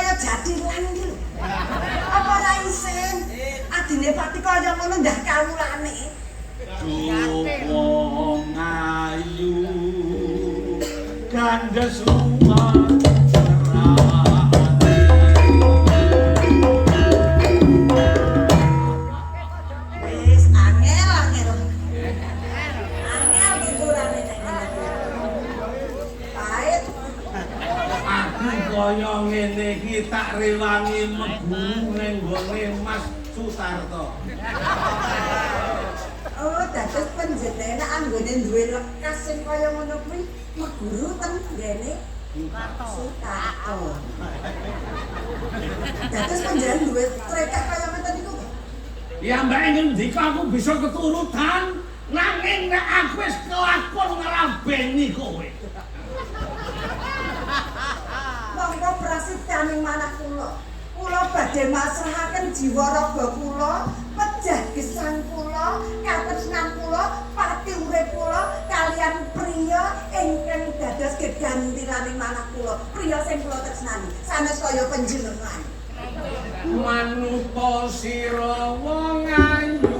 kaya jadilan iki lho. Apa ora isin? Adine Pati kaya ngono ndah kawulane. Wong ayu kandes rumah wis angel piturane nek pahit aku kaya ngene iki tak rewangi meguru ning gone Mas Sutarto. oh dados panjenengan anggone duwe lekas sing kaya ngono kuwi meguru ten ngene Sutarto. Dados panjenengan duwe trekat kaya ngoten niku. Ya mbak ngendika aku bisa keturutan nanging nek aku wis kelakon ngrabeni kowe. Monggo prasitaning manah kula. Kula badhe masrahaken jiwa raga kula, pejah gesang kula, katresnan kula, pati urip kula kaliyan priya ingkang dados gegantilaning manah kula. Priya sing kula tresnani, sanes kaya panjenengan. Manuta sira wong ayu